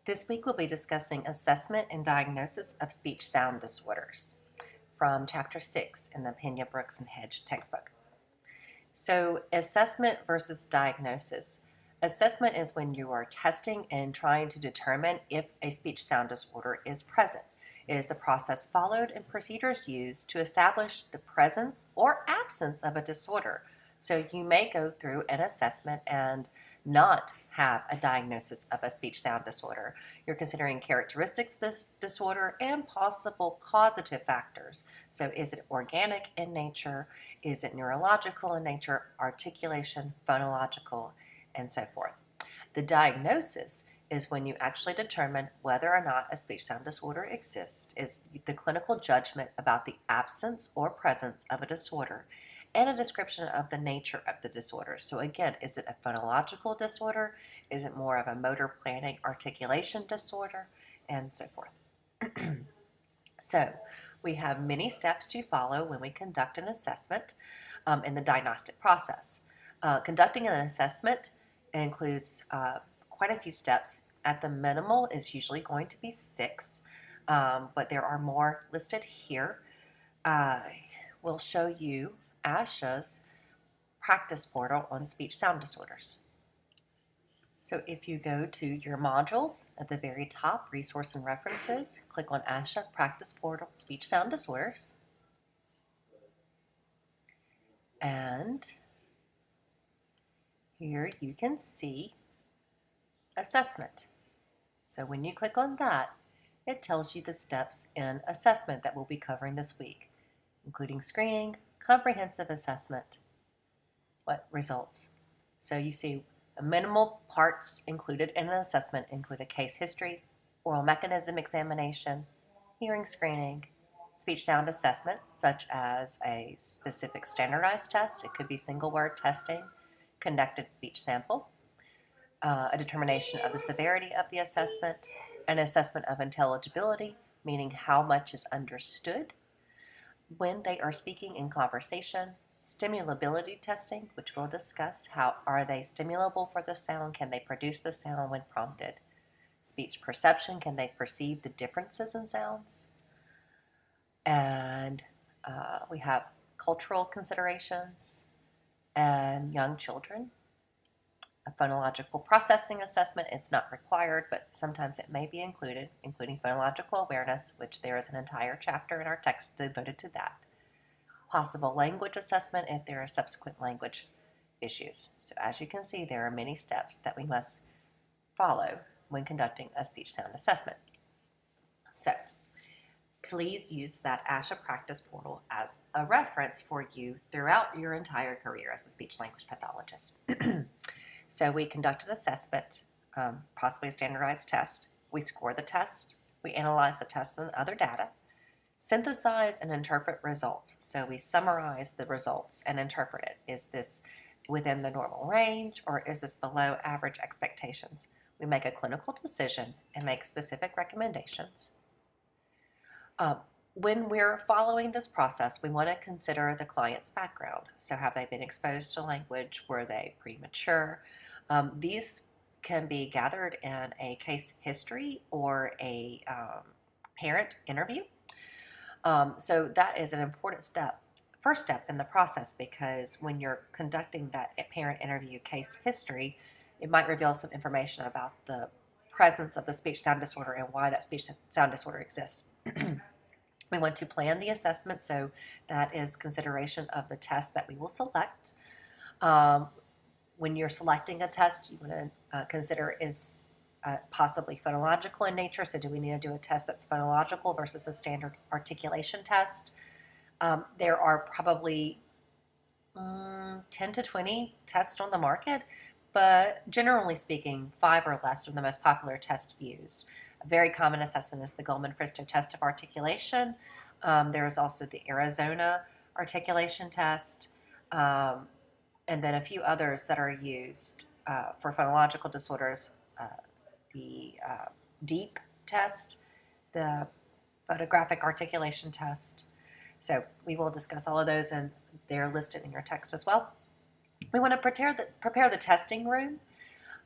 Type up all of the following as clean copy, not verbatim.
This week we'll be discussing assessment and diagnosis of speech sound disorders from Chapter 6 in the Pena, Brooks, and Hedge textbook. So, assessment versus diagnosis. Assessment is when you are testing and trying to determine if a speech sound disorder is present. It is the process followed and procedures used to establish the presence or absence of a disorder. So, you may go through an assessment and not have a diagnosis of a speech sound disorder. You're considering characteristics of this disorder and possible causative factors. So, is it organic in nature? Is it neurological in nature, articulation, phonological, and so forth? The diagnosis is when you actually determine whether or not a speech sound disorder exists, is the clinical judgment about the absence or presence of a disorder, and a description of the nature of the disorder. So again, is it a phonological disorder? Is it more of a motor planning articulation disorder? And so forth. So we have many steps to follow when we conduct an assessment in the diagnostic process. Conducting an assessment includes quite a few steps. At the minimal is usually going to be 6, but there are more listed here. We'll show you ASHA's practice portal on speech sound disorders. So if you go to your modules at the very top, resource and references, click on ASHA practice portal speech sound disorders. And here you can see assessment. So when you click on that, it tells you the steps in assessment that we'll be covering this week, including screening, comprehensive assessment, what results. So you see minimal parts included in an assessment include a case history, oral mechanism examination, hearing screening, speech sound assessments such as a specific standardized test, it could be single word testing, conducted speech sample, a determination of the severity of the assessment, an assessment of intelligibility, meaning how much is understood when they are speaking in conversation, stimulability testing, which we'll discuss. How are they stimulable for the sound? Can they produce the sound when prompted? Speech perception, can they perceive the differences in sounds? And we have cultural considerations and young children. A phonological processing assessment, it's not required, but sometimes it may be included, including phonological awareness, which there is an entire chapter in our text devoted to that. Possible language assessment if there are subsequent language issues. So as you can see, there are many steps that we must follow when conducting a speech sound assessment. So please use that ASHA practice portal as a reference for you throughout your entire career as a speech language pathologist. So we conduct an assessment, possibly a standardized test. We score the test. We analyze the test and other data. Synthesize and interpret results. So we summarize the results and interpret it. Is this within the normal range or is this below average expectations? We make a clinical decision and make specific recommendations. When we're following this process, we want to consider the client's background. So have they been exposed to language? Were they premature? These can be gathered in a case history or a parent interview. So that is an important step, first step in the process, because when you're conducting that parent interview case history, it might reveal some information about the presence of the speech sound disorder and why that speech sound disorder exists. We want to plan the assessment, so that is consideration of the test that we will select. When you're selecting a test, you want to consider is possibly phonological in nature, so do we need to do a test that's phonological versus a standard articulation test? There are probably 10 to 20 tests on the market, but generally speaking, 5 or less are the most popular tests used. A very common assessment is the Goldman-Fristow test of articulation. There is also the Arizona articulation test, and then a few others that are used for phonological disorders. The DEEP test, the photographic articulation test. So we will discuss all of those, and they're listed in your text as well. We want to prepare the testing room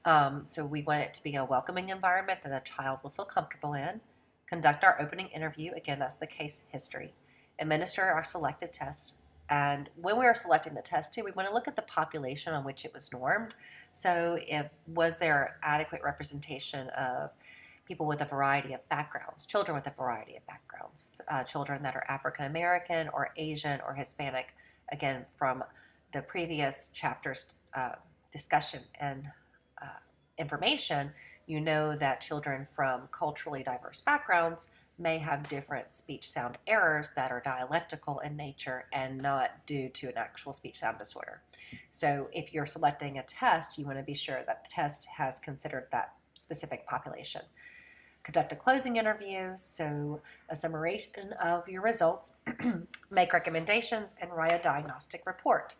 So we want it to be a welcoming environment that a child will feel comfortable in. Conduct our opening interview. Again, that's the case history. Administer our selected test. And when we are selecting the test too, we want to look at the population on which it was normed. So was there adequate representation of people with a variety of backgrounds, children with a variety of backgrounds, children that are African American or Asian or Hispanic, again, from the previous chapter's discussion and information, you know that children from culturally diverse backgrounds may have different speech sound errors that are dialectical in nature and not due to an actual speech sound disorder. So if you're selecting a test, you want to be sure that the test has considered that specific population. Conduct a closing interview, so a summation of your results, make recommendations, and write a diagnostic report.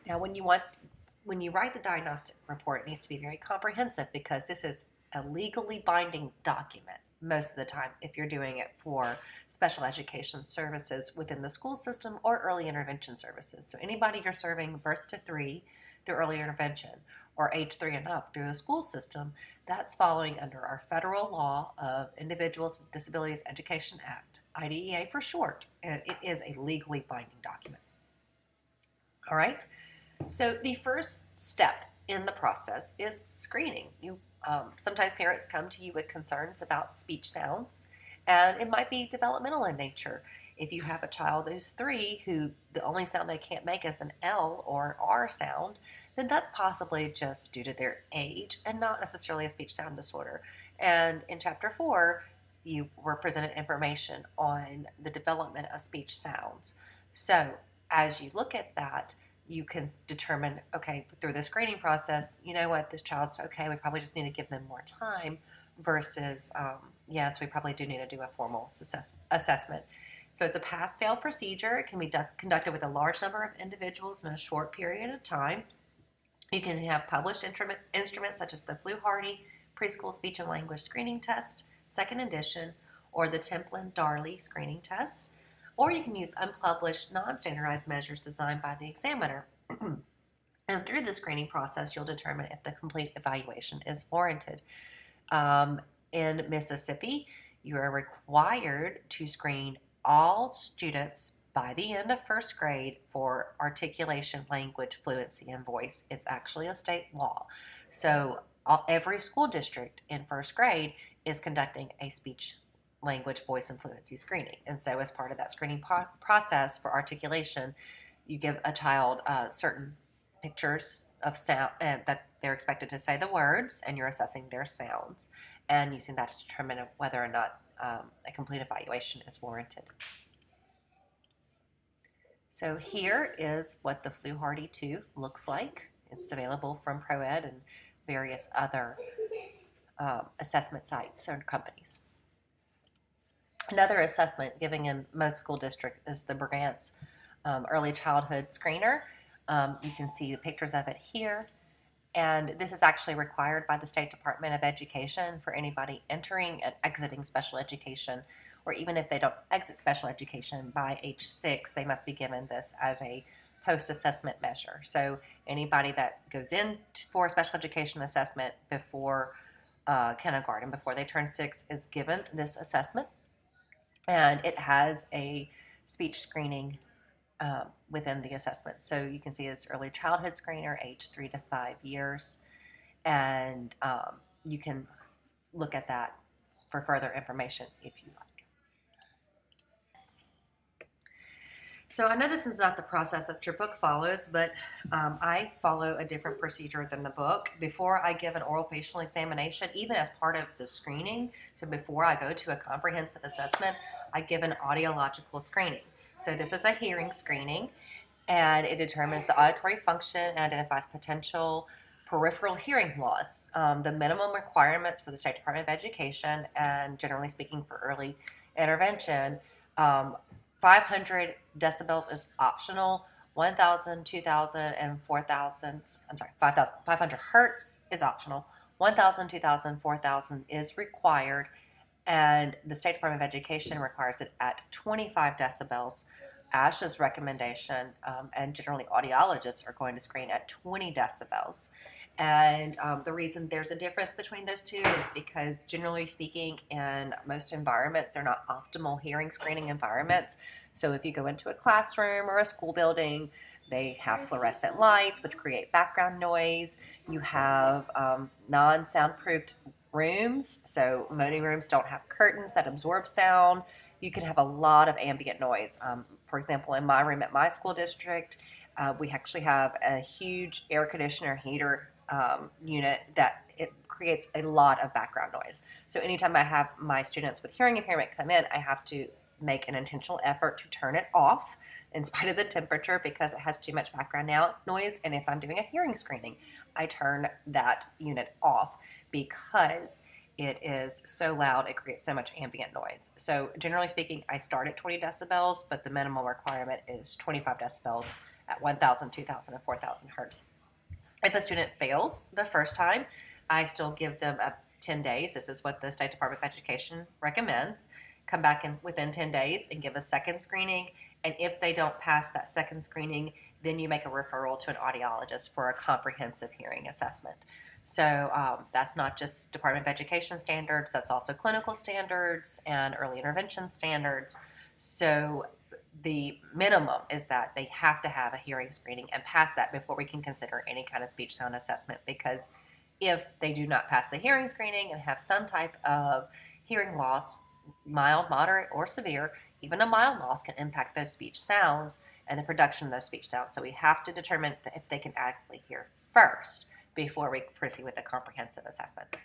Now, when you write the diagnostic report, it needs to be very comprehensive because this is a legally binding document most of the time if you're doing it for special education services within the school system or early intervention services. So anybody you're serving birth to 3 through early intervention or age 3 and up through the school system, that's following under our federal law of Individuals with Disabilities Education Act, IDEA for short, and it is a legally binding document. All right. So the first step in the process is screening. Sometimes parents come to you with concerns about speech sounds, and it might be developmental in nature. If you have a child who's 3 who the only sound they can't make is an L or R sound, then that's possibly just due to their age and not necessarily a speech sound disorder. And in Chapter 4, you were presented information on the development of speech sounds. So as you look at that, you can determine, okay, through the screening process, you know what, this child's okay, we probably just need to give them more time versus, yes, we probably do need to do a formal assessment. So it's a pass-fail procedure. It can be conducted with a large number of individuals in a short period of time. You can have published instruments such as the Flu-Hardy Preschool Speech and Language Screening Test, second edition, or the Templin-Darley Screening Test. Or you can use unpublished, non-standardized measures designed by the examiner. And through the screening process, you'll determine if the complete evaluation is warranted. In Mississippi, you are required to screen all students by the end of first grade for articulation, language, fluency, and voice. It's actually a state law. So every school district in first grade is conducting a speech, language, voice, and fluency screening. And so as part of that screening process for articulation, you give a child certain pictures of sound that they're expected to say the words, and you're assessing their sounds and using that to determine whether or not a complete evaluation is warranted. So here is what the Flu-Hardy 2 looks like. It's available from ProEd and various other assessment sites or companies. Another assessment given in most school districts is the Brigance Early Childhood Screener. You can see the pictures of it here. And this is actually required by the State Department of Education for anybody entering and exiting special education, or even if they don't exit special education by age 6, they must be given this as a post-assessment measure. So anybody that goes in for a special education assessment before kindergarten, before they turn 6, is given this assessment. And it has a speech screening within the assessment. So you can see it's early childhood screener, age 3 to 5 years. And you can look at that for further information if you like. So I know this is not the process that your book follows, but I follow a different procedure than the book. Before I give an orofacial examination, even as part of the screening, so before I go to a comprehensive assessment, I give an audiological screening. So this is a hearing screening, and it determines the auditory function and identifies potential peripheral hearing loss. The minimum requirements for the State Department of Education, and generally speaking for early intervention, 500 decibels is optional. 1,000, 2,000, and 4,000, 500 hertz is optional. 1,000, 2,000, 4,000 is required, and the State Department of Education requires it at 25 decibels. ASHA's recommendation, and generally audiologists are going to screen at 20 decibels. And the reason there's a difference between those two is because, generally speaking, in most environments, they're not optimal hearing screening environments. So if you go into a classroom or a school building, they have fluorescent lights, which create background noise. You have non-soundproofed rooms. So many rooms don't have curtains that absorb sound. You can have a lot of ambient noise. For example, in my room at my school district, we actually have a huge air conditioner heater unit that it creates a lot of background noise. So anytime I have my students with hearing impairment come in, I have to make an intentional effort to turn it off in spite of the temperature because it has too much background noise. And if I'm doing a hearing screening, I turn that unit off because it is so loud, it creates so much ambient noise. So generally speaking, I start at 20 decibels, but the minimum requirement is 25 decibels at 1,000, 2,000, and 4,000 hertz. If a student fails the first time, I still give them 10 days. This is what the State Department of Education recommends. Come back in within 10 days and give a second screening. And if they don't pass that second screening, then you make a referral to an audiologist for a comprehensive hearing assessment. So that's not just Department of Education standards, that's also clinical standards and early intervention standards. So the minimum is that they have to have a hearing screening and pass that before we can consider any kind of speech sound assessment, because if they do not pass the hearing screening and have some type of hearing loss, mild, moderate, or severe, even a mild loss can impact those speech sounds and the production of those speech sounds. So we have to determine if they can adequately hear first before we proceed with a comprehensive assessment.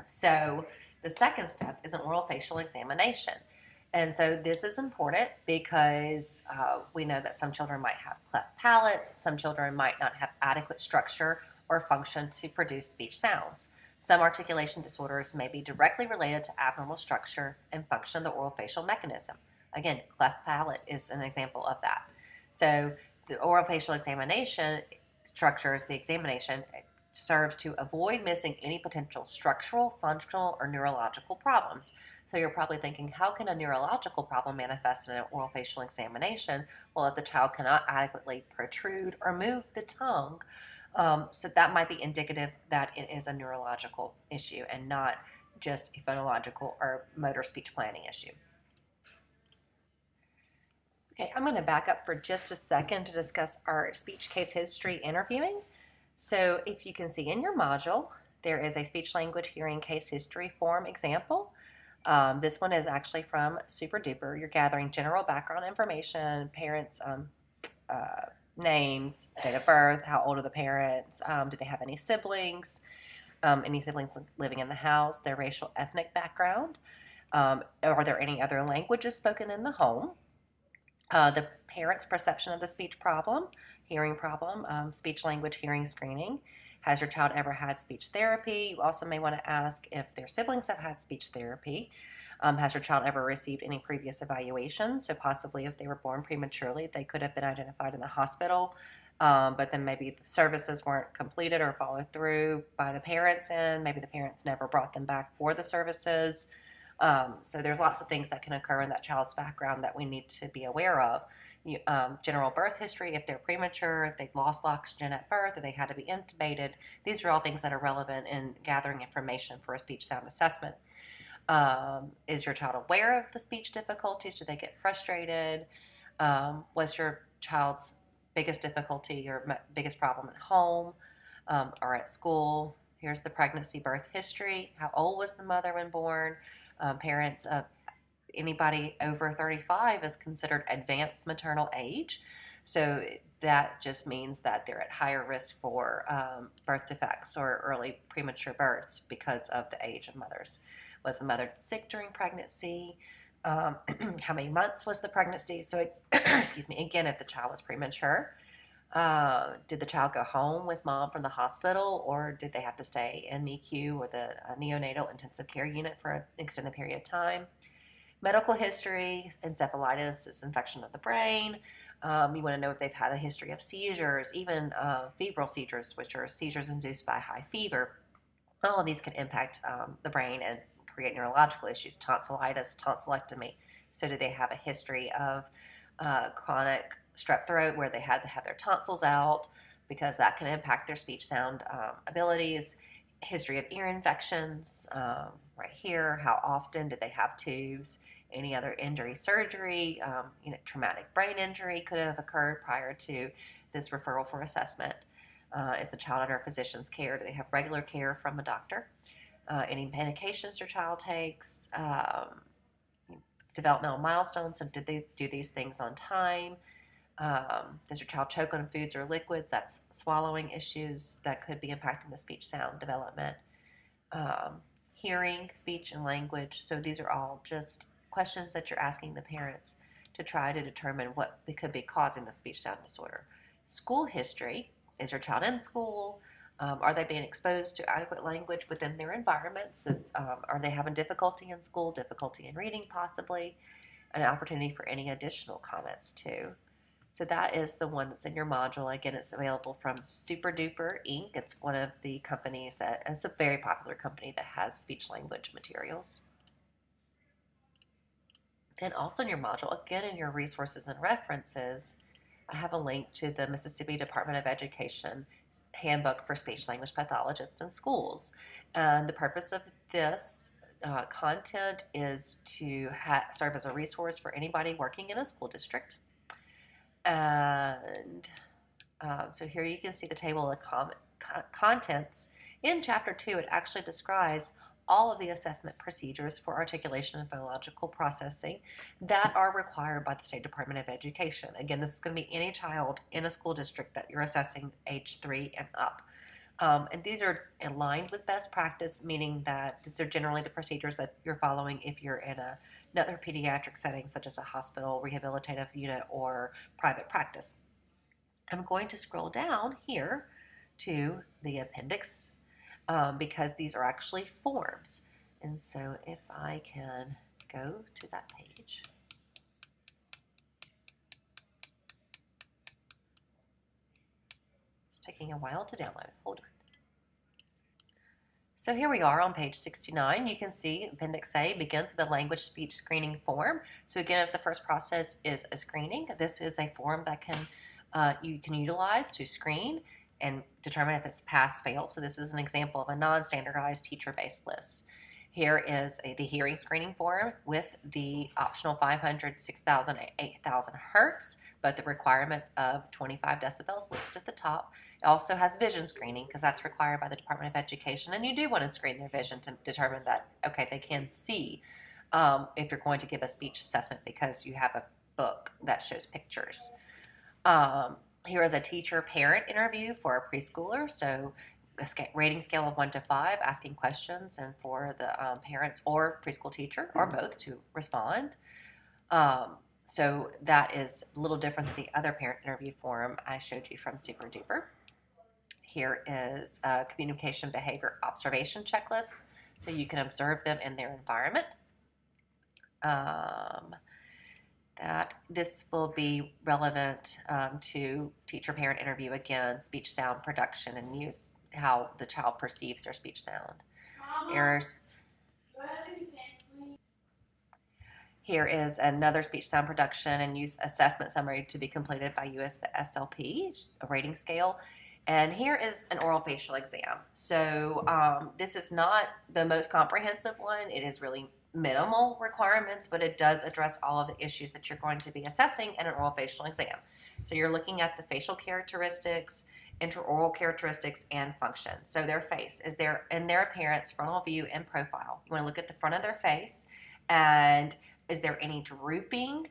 So the second step is an oral facial examination. And so this is important because we know that some children might have cleft palates, some children might not have adequate structure or function to produce speech sounds. Some articulation disorders may be directly related to abnormal structure and function of the oral facial mechanism. Again, cleft palate is an example of that. So the oral facial examination structures, the examination serves to avoid missing any potential structural, functional, or neurological problems. So you're probably thinking, how can a neurological problem manifest in an oral facial examination? Well, if the child cannot adequately protrude or move the tongue, so that might be indicative that it is a neurological issue and not just a phonological or motor speech planning issue. Okay, I'm going to back up for just a second to discuss our speech case history interviewing. So if you can see in your module, there is a speech language hearing case history form example. This one is actually from Super Duper. You're gathering general background information, parents' names, date of birth, how old are the parents, do they have any siblings living in the house, their racial ethnic background, are there any other languages spoken in the home, the parent's perception of the speech problem, hearing problem, speech language hearing screening. Has your child ever had speech therapy? You also may want to ask if their siblings have had speech therapy. Has your child ever received any previous evaluations? So possibly if they were born prematurely, they could have been identified in the hospital, but then maybe the services weren't completed or followed through by the parents, and maybe the parents never brought them back for the services. So there's lots of things that can occur in that child's background that we need to be aware of. General birth history, if they're premature, if they've lost oxygen at birth, if they had to be intubated, these are all things that are relevant in gathering information for a speech sound assessment. Is your child aware of the speech difficulties? Do they get frustrated? What's your child's biggest difficulty or biggest problem at home or at school? Here's the pregnancy birth history. How old was the mother when born? Parents of anybody over 35 is considered advanced maternal age. So that just means that they're at higher risk for birth defects or early premature births because of the age of mothers. Was the mother sick during pregnancy? How many months was the pregnancy? So, excuse me, again, if the child was premature, did the child go home with mom from the hospital, or did they have to stay in NICU or the neonatal intensive care unit for an extended period of time? Medical history, encephalitis is infection of the brain. You want to know if they've had a history of seizures, even febrile seizures, which are seizures induced by high fever. All of these can impact the brain and create neurological issues, tonsillitis, tonsillectomy. So do they have a history of chronic strep throat where they had to have their tonsils out because that can impact their speech sound abilities. History of ear infections, right here. How often did they have tubes? Any other injury, surgery, traumatic brain injury could have occurred prior to this referral for assessment. Is the child under a physician's care? Do they have regular care from a doctor? Any medications your child takes? Developmental milestones. So did they do these things on time? Does your child choke on foods or liquids? That's swallowing issues that could be impacting the speech sound development. Hearing, speech, and language. So these are all just questions that you're asking the parents to try to determine what could be causing the speech sound disorder. School history. Is your child in school? Are they being exposed to adequate language within their environments? Are they having difficulty in school, difficulty in reading possibly? An opportunity for any additional comments too. So that is the one that's in your module. Again, it's available from Super Duper Inc. It's one of the companies it's a very popular company that has speech language materials. Then also in your module, again in your resources and references, I have a link to the Mississippi Department of Education Handbook for Speech Language Pathologists in Schools. And the purpose of this content is to serve as a resource for anybody working in a school district. And so here you can see the table of contents. In Chapter 2, it actually describes all of the assessment procedures for articulation and phonological processing that are required by the State Department of Education. Again, this is going to be any child in a school district that you're assessing age 3 and up. And these are aligned with best practice, meaning that these are generally the procedures that you're following if you're in another pediatric setting, such as a hospital, rehabilitative unit, or private practice. I'm going to scroll down here to the appendix because these are actually forms. And so if I can go to that page. It's taking a while to download. Hold on. So here we are on page 69. You can see Appendix A begins with a language speech screening form. So again, if the first process is a screening, this is a form that you can utilize to screen and determine if it's pass-fail. So this is an example of a non-standardized teacher-based list. Here is the hearing screening form with the optional 500, 6,000, 8,000 hertz, but the requirements of 25 decibels listed at the top. It also has vision screening because that's required by the Department of Education, and you do want to screen their vision to determine that, okay, they can see if you're going to give a speech assessment because you have a book that shows pictures. Here is a teacher-parent interview for a preschooler, so a rating scale of 1 to 5, asking questions, and for the parents or preschool teacher or both to respond. So that is a little different than the other parent interview form I showed you from Super Duper. Here is a communication behavior observation checklist, so you can observe them in their environment. That this will be relevant to teacher-parent interview again, speech sound production and use, how the child perceives their speech sound. Here is another speech sound production and use assessment summary to be completed by the SLP, a rating scale. And here is an orofacial exam. So this is not the most comprehensive one. It is really minimal requirements, but it does address all of the issues that you're going to be assessing in an orofacial exam. So you're looking at the facial characteristics, intraoral characteristics, and function. So their face is there in their appearance, frontal view, and profile. You want to look at the front of their face, and is there any drooping?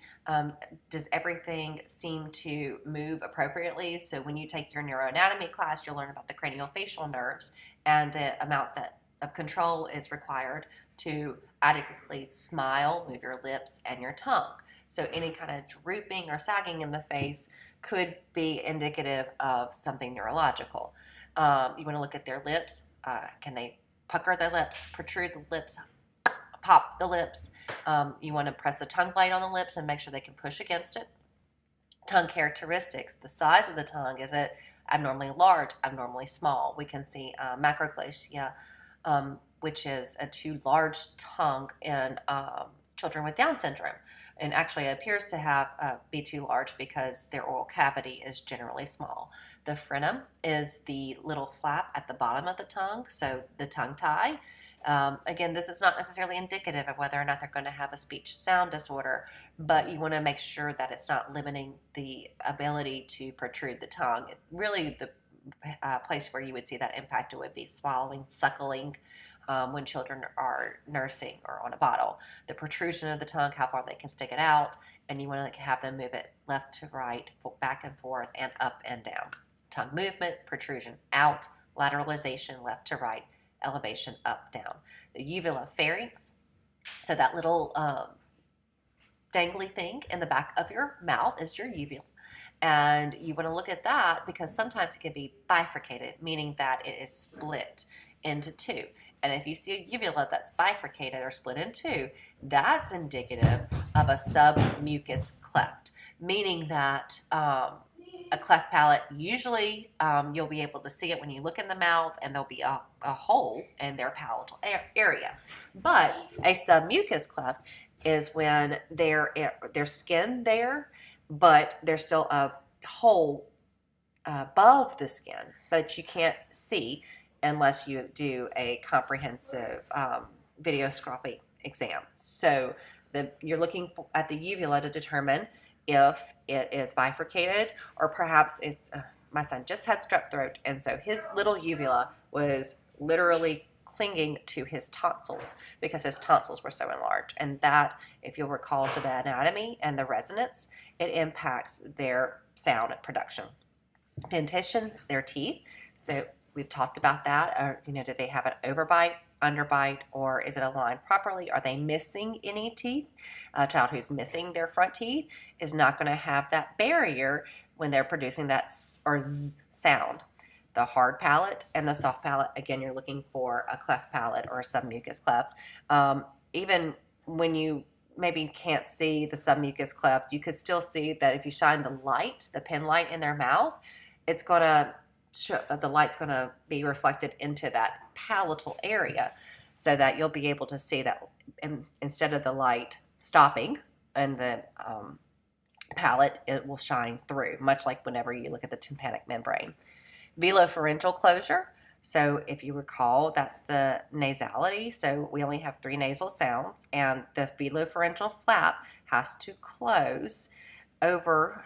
Does everything seem to move appropriately? So when you take your neuroanatomy class, you'll learn about the craniofacial nerves and the amount of control is required to adequately smile, move your lips, and your tongue. So any kind of drooping or sagging in the face could be indicative of something neurological. You want to look at their lips. Can they pucker their lips, protrude the lips, pop the lips? You want to press a tongue blade on the lips and make sure they can push against it. Tongue characteristics, the size of the tongue, is it abnormally large, abnormally small? We can see macroglacia, which is a too large tongue in children with Down syndrome. And actually it appears to be too large because their oral cavity is generally small. The frenum is the little flap at the bottom of the tongue, so the tongue tie. Again, this is not necessarily indicative of whether or not they're going to have a speech sound disorder, but you want to make sure that it's not limiting the ability to protrude the tongue. Really, the place where you would see that impact would be swallowing, suckling, when children are nursing or on a bottle. The protrusion of the tongue, how far they can stick it out, and you want to have them move it left to right, back and forth, and up and down. Tongue movement, protrusion out, lateralization left to right, elevation up, down. The uvula pharynx, so that little dangly thing in the back of your mouth is your uvula. And you want to look at that because sometimes it can be bifurcated, meaning that it is split into two. And if you see a uvula that's bifurcated or split in two, that's indicative of a submucous cleft, meaning that a cleft palate, usually you'll be able to see it when you look in the mouth, and there'll be a hole in their palatal area. But a submucous cleft is when there's skin there, but there's still a hole above the skin that you can't see unless you do a comprehensive videoscopy exam. So you're looking at the uvula to determine if it is bifurcated, or perhaps it's, my son just had strep throat, and so his little uvula was literally clinging to his tonsils because his tonsils were so enlarged. And that, if you'll recall to the anatomy and the resonance, it impacts their sound production. Dentition, their teeth. So we've talked about that. Or, do they have an overbite, underbite, or is it aligned properly? Are they missing any teeth? A child who's missing their front teeth is not going to have that barrier when they're producing that s or z sound. The hard palate and the soft palate, again, you're looking for a cleft palate or a submucous cleft. Even when you maybe can't see the submucous cleft, you could still see that if you shine the light, the pen light in their mouth, it's going to show, the light's going to be reflected into that palatal area, so that you'll be able to see that instead of the light stopping and the palate, it will shine through, much like whenever you look at the tympanic membrane. Velopharyngeal closure. So if you recall, that's the nasality. So we only have 3 nasal sounds, and the velopharyngeal flap has to close over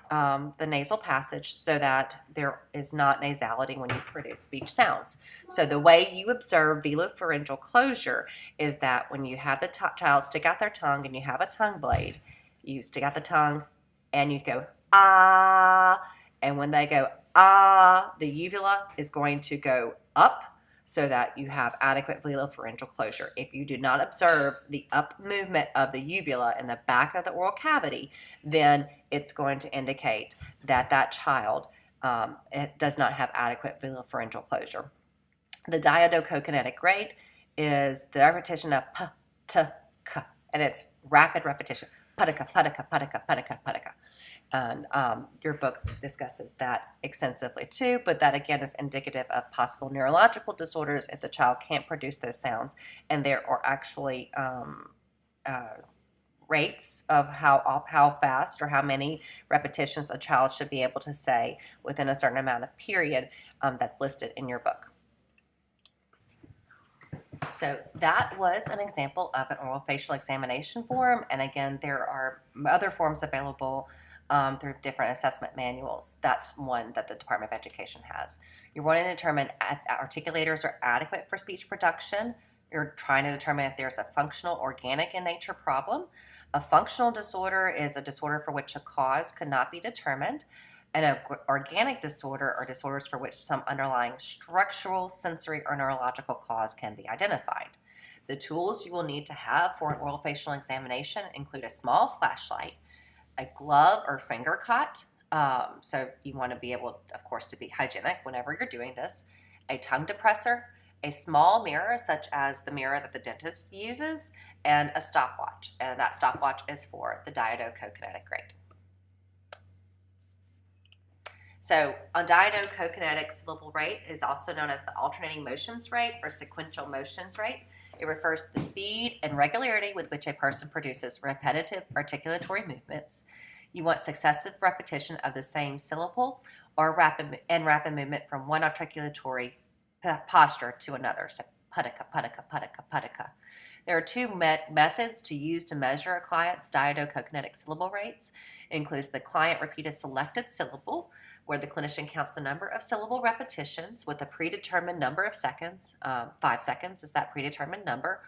the nasal passage so that there is not nasality when you produce speech sounds. So the way you observe velopharyngeal closure is that when you have the child stick out their tongue and you have a tongue blade, you stick out the tongue and you go, ah, and when they go, ah, the uvula is going to go up so that you have adequate velopharyngeal closure. If you do not observe the up movement of the uvula in the back of the oral cavity, then it's going to indicate that that child it does not have adequate velopharyngeal closure. The diadochokinetic rate is the repetition of p, t, k, and it's rapid repetition. Padaka, padaka, padaka, padaka, padaka. And your book discusses that extensively too, but that again is indicative of possible neurological disorders if the child can't produce those sounds, and there are actually rates of how fast or how many repetitions a child should be able to say within a certain amount of period that's listed in your book. So that was an example of an orofacial examination form, and again, there are other forms available through different assessment manuals. That's one that the Department of Education has. You're wanting to determine if articulators are adequate for speech production. You're trying to determine if there's a functional, organic in nature problem. A functional disorder is a disorder for which a cause could not be determined. An organic disorder are disorders for which some underlying structural, sensory, or neurological cause can be identified. The tools you will need to have for an orofacial examination include a small flashlight, a glove or finger cot, so you want to be able, of course, to be hygienic whenever you're doing this, a tongue depressor, a small mirror such as the mirror that the dentist uses, and a stopwatch. And that stopwatch is for the diadochokinetic rate. So a diadochokinetic syllable rate is also known as the alternating motions rate or sequential motions rate. It refers to the speed and regularity with which a person produces repetitive articulatory movements. You want successive repetition of the same syllable or rapid movement from one articulatory posture to another. So puttica, puttica, puttica, puttica. There are two methods to use to measure a client's diadocokinetic syllable rates. It includes the client repeated selected syllable, where the clinician counts the number of syllable repetitions with a predetermined number of seconds. 5 seconds is that predetermined number.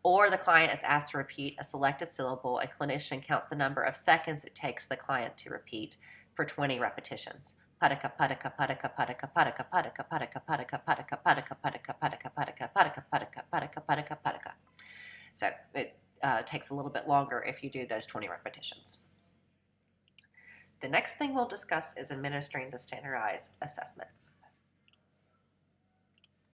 Or the client is asked to repeat a selected syllable. A clinician counts the number of seconds it takes the client to repeat for 20 repetitions. Puttica, puttica, puttica, puttica, puttica, puttica, puttica, puttica, puttica, puttica, puttica, puttica, puttica, puttica, puttica, puttica, puttica, puttica. So it takes a little bit longer if you do those 20 repetitions. The next thing we'll discuss is administering the standardized assessment.